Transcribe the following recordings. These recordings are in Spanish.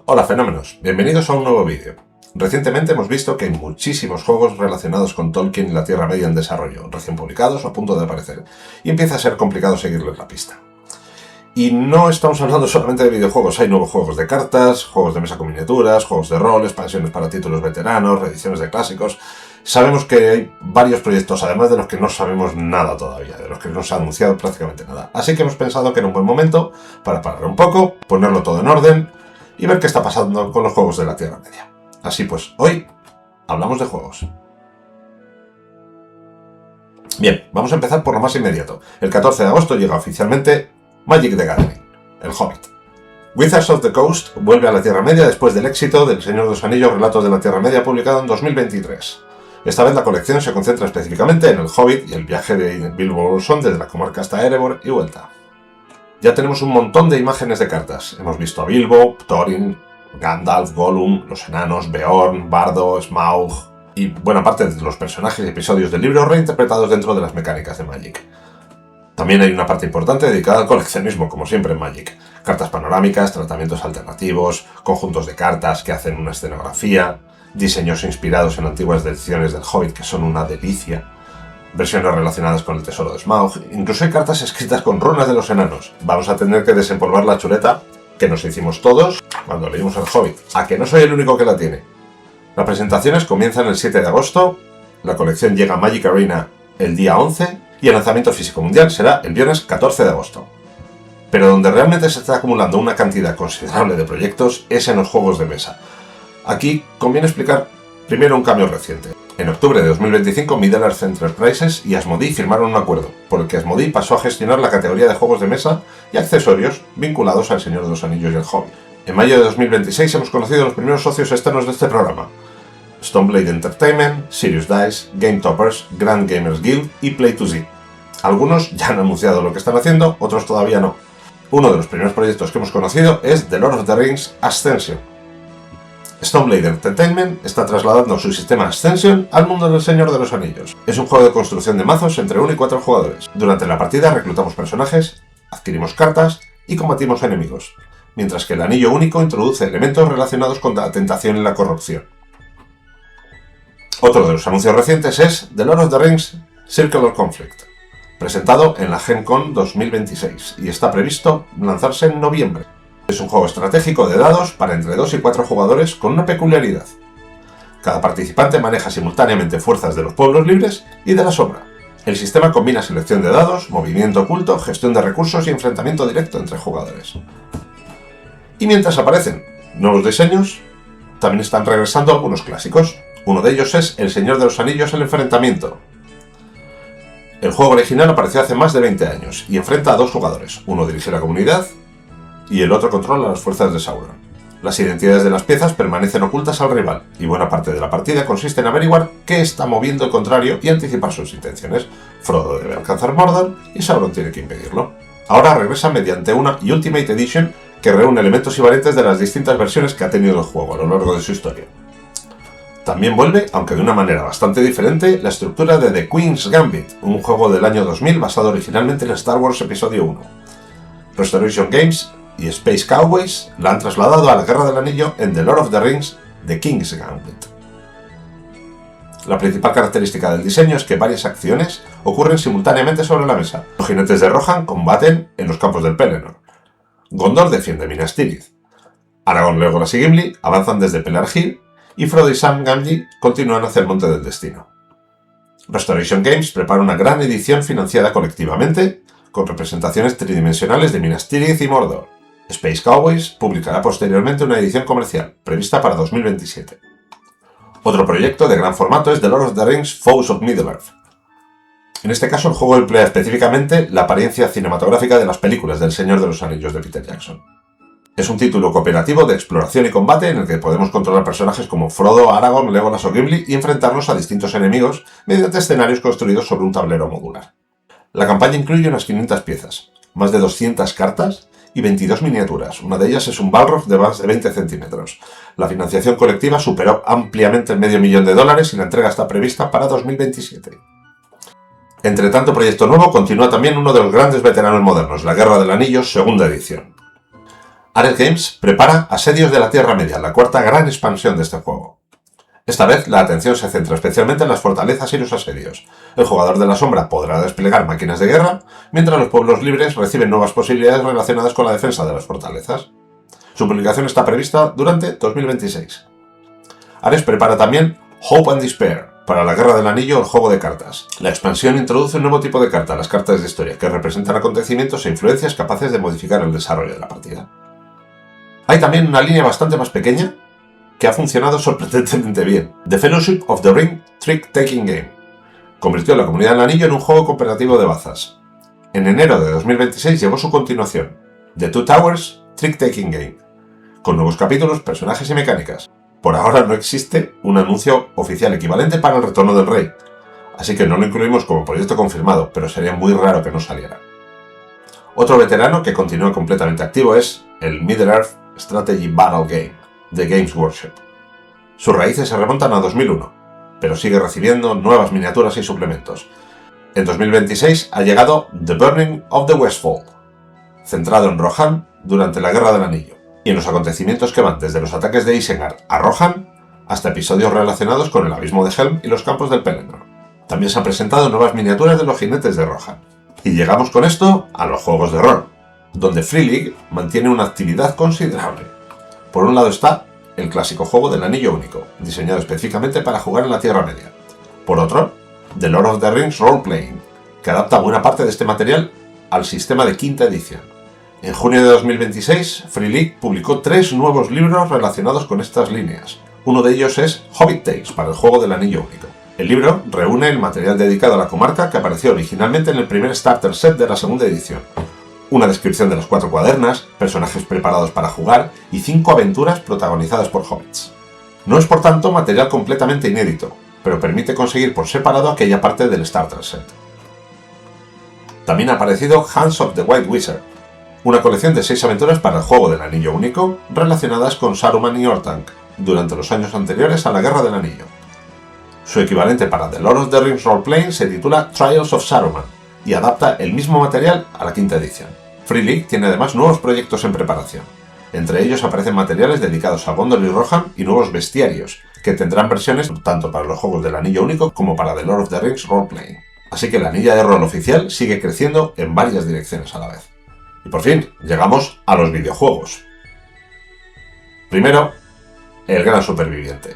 Hola fenómenos, bienvenidos a un nuevo vídeo. Recientemente hemos visto que hay muchísimos juegos relacionados con Tolkien y la Tierra Media en desarrollo, recién publicados o a punto de aparecer, y empieza a ser complicado seguirles la pista. Y no estamos hablando solamente de videojuegos, hay nuevos juegos de cartas, juegos de mesa con miniaturas, juegos de rol, expansiones para títulos veteranos, reediciones de clásicos. Sabemos que hay varios proyectos, además de los que no sabemos nada todavía, de los que no se ha anunciado prácticamente nada. Así que hemos pensado que era un buen momento para parar un poco, ponerlo todo en orden y ver qué está pasando con los juegos de la Tierra Media. Así pues, hoy hablamos de juegos. Bien, vamos a empezar por lo más inmediato. El 14 de agosto llega oficialmente Magic the Gathering, el Hobbit. Wizards of the Coast vuelve a la Tierra Media después del éxito del Señor de los Anillos Relatos de la Tierra Media publicado en 2023. Esta vez la colección se concentra específicamente en el Hobbit y el viaje de Bilbo Bolsón desde la comarca hasta Erebor y vuelta. Ya tenemos un montón de imágenes de cartas. Hemos visto a Bilbo, Thorin, Gandalf, Gollum, los enanos, Beorn, Bardo, Smaug y buena parte de los personajes y episodios del libro reinterpretados dentro de las mecánicas de Magic. También hay una parte importante dedicada al coleccionismo, como siempre en Magic. Cartas panorámicas, tratamientos alternativos, conjuntos de cartas que hacen una escenografía, diseños inspirados en antiguas ediciones del Hobbit que son una delicia, versiones relacionadas con el tesoro de Smaug, incluso hay cartas escritas con runas de los enanos. Vamos a tener que desempolvar la chuleta que nos hicimos todos cuando leímos el Hobbit. A que no soy el único que la tiene. Las presentaciones comienzan el 7 de agosto, la colección llega a Magic Arena el día 11 y el lanzamiento físico mundial será el viernes 14 de agosto. Pero donde realmente se está acumulando una cantidad considerable de proyectos es en los juegos de mesa. Aquí conviene explicar primero un cambio reciente. En octubre de 2025, Middle-earth Enterprises y Asmodee firmaron un acuerdo, por el que Asmodee pasó a gestionar la categoría de juegos de mesa y accesorios vinculados al Señor de los Anillos y el Hobbit. En mayo de 2026 hemos conocido a los primeros socios externos de este programa: Stoneblade Entertainment, Serious Dice, Game Toppers, Grand Gamers Guild y Play2Z. Algunos ya han anunciado lo que están haciendo, otros todavía no. Uno de los primeros proyectos que hemos conocido es The Lord of the Rings Ascension. Stoneblade Entertainment está trasladando su sistema Ascension al mundo del Señor de los Anillos. Es un juego de construcción de mazos entre 1 y 4 jugadores. Durante la partida reclutamos personajes, adquirimos cartas y combatimos enemigos, mientras que el anillo único introduce elementos relacionados con la tentación y la corrupción. Otro de los anuncios recientes es The Lord of the Rings Circle of Conflict, presentado en la Gen Con 2026 y está previsto lanzarse en noviembre. Es un juego estratégico de dados para entre 2 y 4 jugadores con una peculiaridad. Cada participante maneja simultáneamente fuerzas de los pueblos libres y de la sombra. El sistema combina selección de dados, movimiento oculto, gestión de recursos y enfrentamiento directo entre jugadores. Y mientras aparecen nuevos diseños, también están regresando algunos clásicos. Uno de ellos es El Señor de los Anillos: El Enfrentamiento. El juego original apareció hace más de 20 años y enfrenta a 2 jugadores. Uno dirige la comunidad y el otro controla las fuerzas de Sauron. Las identidades de las piezas permanecen ocultas al rival, y buena parte de la partida consiste en averiguar qué está moviendo el contrario y anticipar sus intenciones. Frodo debe alcanzar Mordor y Sauron tiene que impedirlo. Ahora regresa mediante una Ultimate Edition que reúne elementos y variantes de las distintas versiones que ha tenido el juego a lo largo de su historia. También vuelve, aunque de una manera bastante diferente, la estructura de The Queen's Gambit, un juego del año 2000 basado originalmente en Star Wars Episodio 1. Restoration Games y Space Cowboys la han trasladado a la Guerra del Anillo en The Lord of the Rings The King's Gambit. La principal característica del diseño es que varias acciones ocurren simultáneamente sobre la mesa. Los jinetes de Rohan combaten en los campos del Pelennor. Gondor defiende Minas Tirith. Aragorn, Legolas y Gimli avanzan desde Pelargir y Frodo y Sam Gamgee continúan hacia el Monte del Destino. Restoration Games prepara una gran edición financiada colectivamente con representaciones tridimensionales de Minas Tirith y Mordor. Space Cowboys publicará posteriormente una edición comercial, prevista para 2027. Otro proyecto de gran formato es The Lord of the Rings Foes of Middle-earth. En este caso el juego emplea específicamente la apariencia cinematográfica de las películas del Señor de los Anillos de Peter Jackson. Es un título cooperativo de exploración y combate en el que podemos controlar personajes como Frodo, Aragorn, Legolas o Gimli y enfrentarnos a distintos enemigos mediante escenarios construidos sobre un tablero modular. La campaña incluye unas 500 piezas, más de 200 cartas y 22 miniaturas. Una de ellas es un Balrog de más de 20 centímetros. La financiación colectiva superó ampliamente el $500,000 y la entrega está prevista para 2027. Entre tanto proyecto nuevo, continúa también uno de los grandes veteranos modernos, la Guerra del Anillo, segunda edición. Ares Games prepara Asedios de la Tierra Media, la cuarta gran expansión de este juego. Esta vez la atención se centra especialmente en las fortalezas y los asedios. El jugador de la sombra podrá desplegar máquinas de guerra, mientras los pueblos libres reciben nuevas posibilidades relacionadas con la defensa de las fortalezas. Su publicación está prevista durante 2026. Ares prepara también Hope and Despair, para la Guerra del Anillo, el juego de cartas. La expansión introduce un nuevo tipo de carta, las cartas de historia, que representan acontecimientos e influencias capaces de modificar el desarrollo de la partida. Hay también una línea bastante más pequeña, que ha funcionado sorprendentemente bien. The Fellowship of the Ring Trick Taking Game convirtió la Comunidad del Anillo en un juego cooperativo de bazas. En enero de 2026 llegó su continuación, The Two Towers Trick Taking Game, con nuevos capítulos, personajes y mecánicas. Por ahora no existe un anuncio oficial equivalente para el Retorno del Rey, así que no lo incluimos como proyecto confirmado, pero sería muy raro que no saliera. Otro veterano que continúa completamente activo es el Middle-earth Strategy Battle Game, de Games Workshop. Sus raíces se remontan a 2001, pero sigue recibiendo nuevas miniaturas y suplementos. En 2026 ha llegado The Burning of the Westfold, centrado en Rohan durante la Guerra del Anillo, y en los acontecimientos que van desde los ataques de Isengard a Rohan hasta episodios relacionados con el Abismo de Helm y los campos del Pelennor. También se han presentado nuevas miniaturas de los jinetes de Rohan. Y llegamos con esto a los juegos de rol, donde Free League mantiene una actividad considerable. Por un lado está el clásico juego del Anillo Único, diseñado específicamente para jugar en la Tierra Media. Por otro, The Lord of the Rings Role Playing, que adapta buena parte de este material al sistema de quinta edición. En junio de 2026, Free League publicó 3 nuevos libros relacionados con estas líneas. Uno de ellos es Hobbit Tales para el juego del Anillo Único. El libro reúne el material dedicado a la comarca que apareció originalmente en el primer starter set de la segunda edición. Una descripción de las 4 cuadernas, personajes preparados para jugar y 5 aventuras protagonizadas por hobbits. No es por tanto material completamente inédito, pero permite conseguir por separado aquella parte del starter set. También ha aparecido Hands of the White Wizard, una colección de 6 aventuras para el juego del Anillo Único relacionadas con Saruman y Orthanc durante los años anteriores a la Guerra del Anillo. Su equivalente para The Lord of the Rings Role Playing se titula Trials of Saruman y adapta el mismo material a la quinta edición. Free League tiene además nuevos proyectos en preparación. Entre ellos aparecen materiales dedicados a Gondor y Rohan y nuevos bestiarios, que tendrán versiones tanto para los juegos del Anillo Único como para The Lord of the Rings Role Playing. Así que la anilla de rol oficial sigue creciendo en varias direcciones a la vez. Y por fin, llegamos a los videojuegos. Primero, el gran superviviente.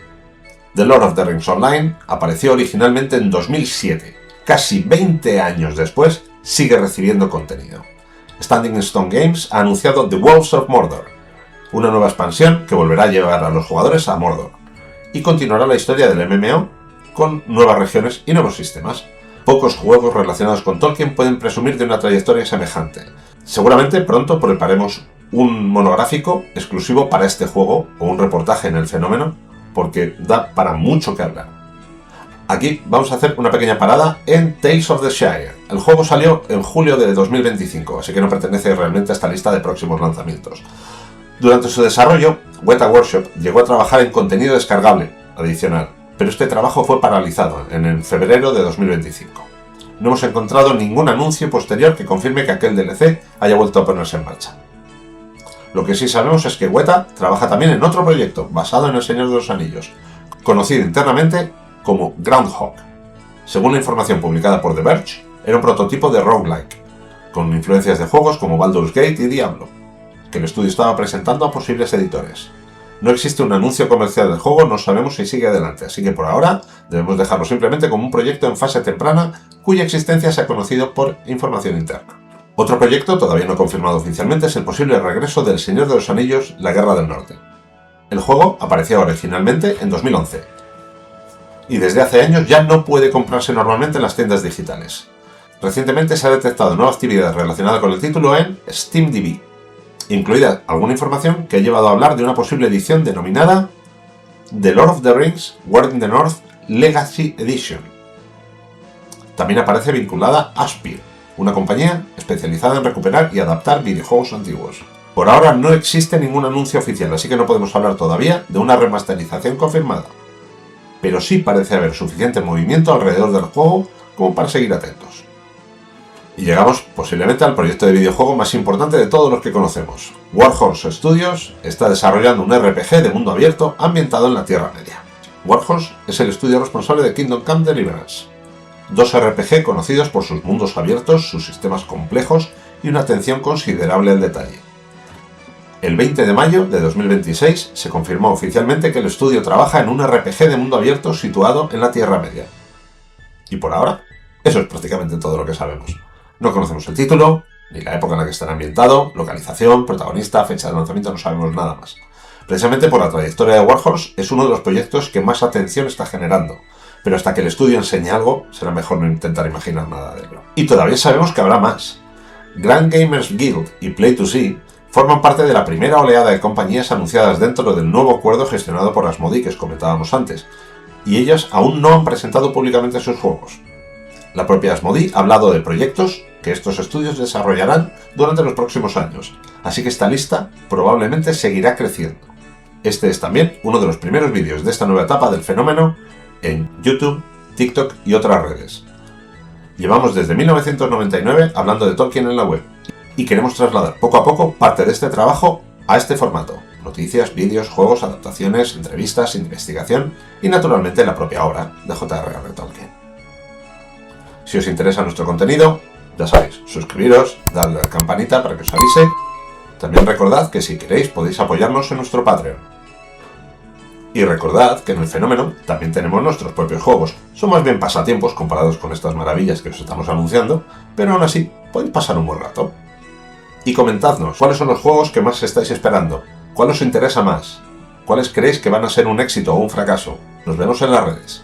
The Lord of the Rings Online apareció originalmente en 2007. Casi 20 años después, sigue recibiendo contenido. Standing Stone Games ha anunciado The Wolves of Mordor, una nueva expansión que volverá a llevar a los jugadores a Mordor, y continuará la historia del MMO con nuevas regiones y nuevos sistemas. Pocos juegos relacionados con Tolkien pueden presumir de una trayectoria semejante. Seguramente pronto preparemos un monográfico exclusivo para este juego o un reportaje en el fenómeno, porque da para mucho que hablar. Aquí vamos a hacer una pequeña parada en Tales of the Shire. El juego salió en julio de 2025, así que no pertenece realmente a esta lista de próximos lanzamientos. Durante su desarrollo, Weta Workshop llegó a trabajar en contenido descargable adicional, pero este trabajo fue paralizado en febrero de 2025. No hemos encontrado ningún anuncio posterior que confirme que aquel DLC haya vuelto a ponerse en marcha. Lo que sí sabemos es que Weta trabaja también en otro proyecto basado en El Señor de los Anillos, conocido internamente como Groundhog. Según la información publicada por The Verge, era un prototipo de roguelike, con influencias de juegos como Baldur's Gate y Diablo, que el estudio estaba presentando a posibles editores. No existe un anuncio comercial del juego, no sabemos si sigue adelante, así que por ahora debemos dejarlo simplemente como un proyecto en fase temprana cuya existencia se ha conocido por información interna. Otro proyecto, todavía no confirmado oficialmente, es el posible regreso del Señor de los Anillos, La Guerra del Norte. El juego apareció originalmente en 2011, y desde hace años ya no puede comprarse normalmente en las tiendas digitales. Recientemente se ha detectado nueva actividad relacionada con el título en SteamDB, incluida alguna información que ha llevado a hablar de una posible edición denominada The Lord of the Rings War in the North Legacy Edition. También aparece vinculada Aspyr, una compañía especializada en recuperar y adaptar videojuegos antiguos. Por ahora no existe ningún anuncio oficial, así que no podemos hablar todavía de una remasterización confirmada. Pero sí parece haber suficiente movimiento alrededor del juego como para seguir atentos. Y llegamos posiblemente al proyecto de videojuego más importante de todos los que conocemos. Warhorse Studios está desarrollando un RPG de mundo abierto ambientado en la Tierra Media. Warhorse es el estudio responsable de Kingdom Come Deliverance, dos RPG conocidos por sus mundos abiertos, sus sistemas complejos y una atención considerable al detalle. El 20 de mayo de 2026 se confirmó oficialmente que el estudio trabaja en un RPG de mundo abierto situado en la Tierra Media. Y por ahora, eso es prácticamente todo lo que sabemos. No conocemos el título, ni la época en la que estará ambientado, localización, protagonista, fecha de lanzamiento, no sabemos nada más. Precisamente por la trayectoria de Warhorse es uno de los proyectos que más atención está generando, pero hasta que el estudio enseñe algo, será mejor no intentar imaginar nada de ello. Y todavía sabemos que habrá más. Grand Gamers Guild y Play2C forman parte de la primera oleada de compañías anunciadas dentro del nuevo acuerdo gestionado por Asmodee que os comentábamos antes, y ellas aún no han presentado públicamente sus juegos. La propia Asmodee ha hablado de proyectos que estos estudios desarrollarán durante los próximos años, así que esta lista probablemente seguirá creciendo. Este es también uno de los primeros vídeos de esta nueva etapa del fenómeno en YouTube, TikTok y otras redes. Llevamos desde 1999 hablando de Tolkien en la web y queremos trasladar poco a poco parte de este trabajo a este formato: noticias, vídeos, juegos, adaptaciones, entrevistas, investigación y naturalmente la propia obra de J.R.R. Tolkien. Si os interesa nuestro contenido, ya sabéis, suscribiros, darle a la campanita para que os avise. También recordad que si queréis podéis apoyarnos en nuestro Patreon. Y recordad que en el fenómeno también tenemos nuestros propios juegos. Son más bien pasatiempos comparados con estas maravillas que os estamos anunciando, pero aún así podéis pasar un buen rato. Y comentadnos cuáles son los juegos que más estáis esperando, cuál os interesa más, cuáles creéis que van a ser un éxito o un fracaso. Nos vemos en las redes.